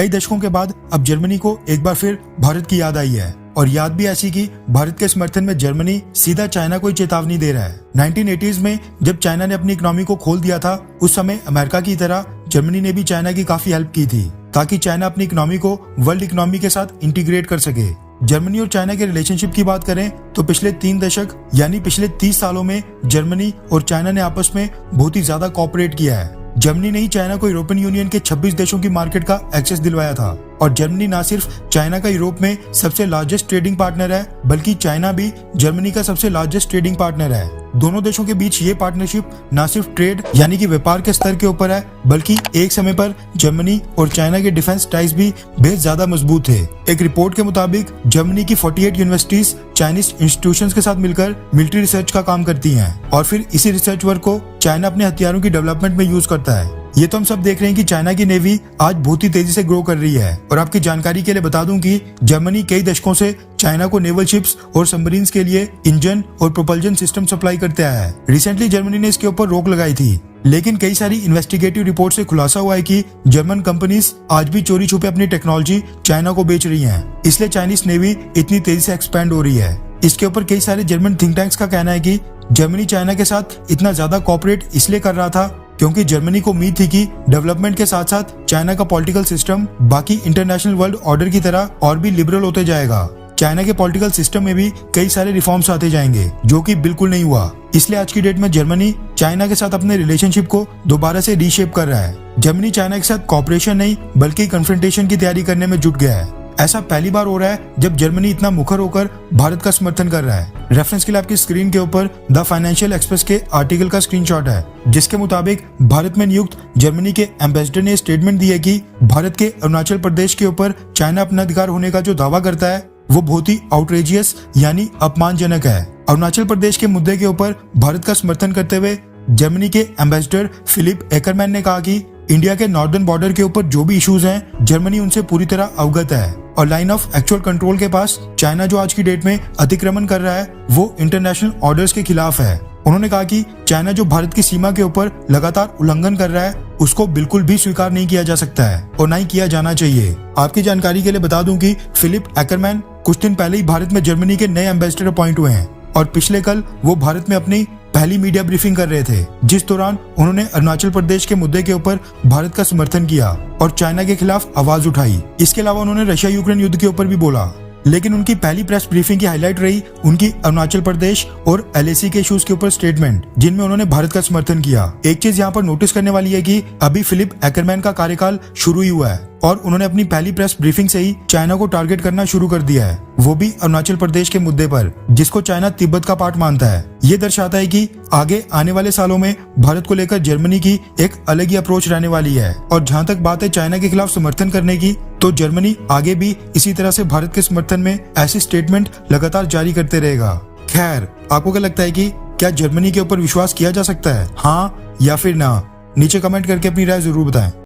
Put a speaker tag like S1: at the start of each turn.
S1: कई दशकों के बाद अब जर्मनी को एक बार फिर भारत की याद आई है, और याद भी ऐसी कि भारत के समर्थन में जर्मनी सीधा चाइना को ही चेतावनी दे रहा है। 1980s में जब चाइना ने अपनी इकोनॉमी को खोल दिया था, उस समय अमेरिका की तरह जर्मनी ने भी चाइना की काफी हेल्प की थी ताकि चाइना अपनी इकोनॉमी को वर्ल्ड इकोनॉमी के साथ इंटीग्रेट कर सके। जर्मनी और चाइना के रिलेशनशिप की बात करें तो पिछले 3 दशक यानी पिछले 30 सालों में जर्मनी और चाइना ने आपस में बहुत ही ज्यादा कोऑपरेट किया है। जर्मनी ने ही चाइना को यूरोपियन यूनियन के 26 देशों की मार्केट का एक्सेस दिलवाया था, और जर्मनी न सिर्फ चाइना का यूरोप में सबसे लार्जेस्ट ट्रेडिंग पार्टनर है, बल्कि चाइना भी जर्मनी का सबसे लार्जेस्ट ट्रेडिंग पार्टनर है। दोनों देशों के बीच ये पार्टनरशिप न सिर्फ ट्रेड यानी कि व्यापार के स्तर के ऊपर है, बल्कि एक समय पर जर्मनी और चाइना के डिफेंस टाइज भी बेहद ज्यादा मजबूत थे। एक रिपोर्ट के मुताबिक जर्मनी की 48 यूनिवर्सिटीज चाइनीज इंस्टीट्यूशंस के साथ मिलकर मिलिट्री रिसर्च का काम करती हैं, और फिर इसी रिसर्च वर्क को चाइना अपने हथियारों की डेवलपमेंट में यूज करता है। ये तो हम सब देख रहे हैं कि चाइना की नेवी आज बहुत ही तेजी से ग्रो कर रही है, और आपकी जानकारी के लिए बता दूं कि जर्मनी कई दशकों से चाइना को नेवल शिप्स और सबमरीन्स के लिए इंजन और प्रोपल्जन सिस्टम सप्लाई करते आया है। रिसेंटली जर्मनी ने इसके ऊपर रोक लगाई थी, लेकिन कई सारी इन्वेस्टिगेटिव रिपोर्ट से खुलासा हुआ है कि जर्मन कंपनीज आज भी चोरी छुपे अपनी टेक्नोलॉजी चाइना को बेच रही हैं। इसलिए चाइनीज नेवी इतनी तेजी से एक्सपैंड हो रही है। इसके ऊपर कई सारे जर्मन थिंक टैंक्स का कहना है कि जर्मनी चाइना के साथ इतना ज्यादा कोऑपरेट इसलिए कर रहा था क्योंकि जर्मनी को उम्मीद थी कि डेवलपमेंट के साथ साथ चाइना का पॉलिटिकल सिस्टम बाकी इंटरनेशनल वर्ल्ड ऑर्डर की तरह और भी लिबरल होते जाएगा। चाइना के पॉलिटिकल सिस्टम में भी कई सारे रिफॉर्म्स आते जाएंगे, जो कि बिल्कुल नहीं हुआ। इसलिए आज की डेट में जर्मनी चाइना के साथ अपने रिलेशनशिप को दोबारा से रीशेप कर रहा है। जर्मनी चाइना के साथ कॉपरेशन नहीं बल्कि कन्फ्रंटेशन की तैयारी करने में जुट गया है। ऐसा पहली बार हो रहा है जब जर्मनी इतना मुखर होकर भारत का समर्थन कर रहा है। रेफरेंस के लिए आपकी स्क्रीन के ऊपर द फाइनेंशियल एक्सप्रेस के आर्टिकल का स्क्रीनशॉट है, जिसके मुताबिक भारत में नियुक्त जर्मनी के एम्बेसडर ने स्टेटमेंट दी है कि भारत के अरुणाचल प्रदेश के ऊपर चाइना अपना अधिकार होने का जो दावा करता है वो बहुत ही आउटरेजियस यानी अपमानजनक है। अरुणाचल प्रदेश के मुद्दे के ऊपर भारत का समर्थन करते हुए जर्मनी के एम्बेसडर फिलिप एकरमैन ने कहा कि इंडिया के नॉर्दर्न बॉर्डर के ऊपर जो भी इश्यूज हैं, जर्मनी उनसे पूरी तरह अवगत है, और लाइन ऑफ एक्चुअल कंट्रोल के पास चाइना जो आज की डेट में अतिक्रमण कर रहा है वो इंटरनेशनल ऑर्डर्स के खिलाफ है। उन्होंने कहा कि चाइना जो भारत की सीमा के ऊपर लगातार उल्लंघन कर रहा है उसको बिल्कुल भी स्वीकार नहीं किया जा सकता है और ना ही किया जाना चाहिए। आपकी जानकारी के लिए बता दूं कि फिलिप एकरमैन कुछ दिन पहले ही भारत में जर्मनी के नए एम्बेसडर अपॉइंट हुए हैं, और पिछले कल वो भारत में अपनी पहली मीडिया ब्रीफिंग कर रहे थे, जिस दौरान उन्होंने अरुणाचल प्रदेश के मुद्दे के ऊपर भारत का समर्थन किया और चाइना के खिलाफ आवाज उठाई। इसके अलावा उन्होंने रशिया यूक्रेन युद्ध के ऊपर भी बोला, लेकिन उनकी पहली प्रेस ब्रीफिंग की हाईलाइट रही उनकी अरुणाचल प्रदेश और एलएसी के इश्यूज के ऊपर स्टेटमेंट, जिनमें उन्होंने भारत का समर्थन किया। एक चीज यहाँ पर नोटिस करने वाली है कि अभी फिलिप एकरमैन का कार्यकाल शुरू ही हुआ है, और उन्होंने अपनी पहली प्रेस ब्रीफिंग से ही चाइना को टारगेट करना शुरू कर दिया है, वो भी अरुणाचल प्रदेश के मुद्दे पर, जिसको चाइना तिब्बत का पार्ट मानता है। ये दर्शाता है कि आगे आने वाले सालों में भारत को लेकर जर्मनी की एक अलग ही अप्रोच रहने वाली है। और जहाँ तक बात है चाइना के खिलाफ समर्थन करने की, तो जर्मनी आगे भी इसी तरह से भारत के समर्थन में ऐसी स्टेटमेंट लगातार जारी करते रहेगा। खैर, आपको क्या लगता है कि क्या जर्मनी के ऊपर विश्वास किया जा सकता है, हाँ या फिर ना? नीचे कमेंट करके अपनी राय जरूर बताएं।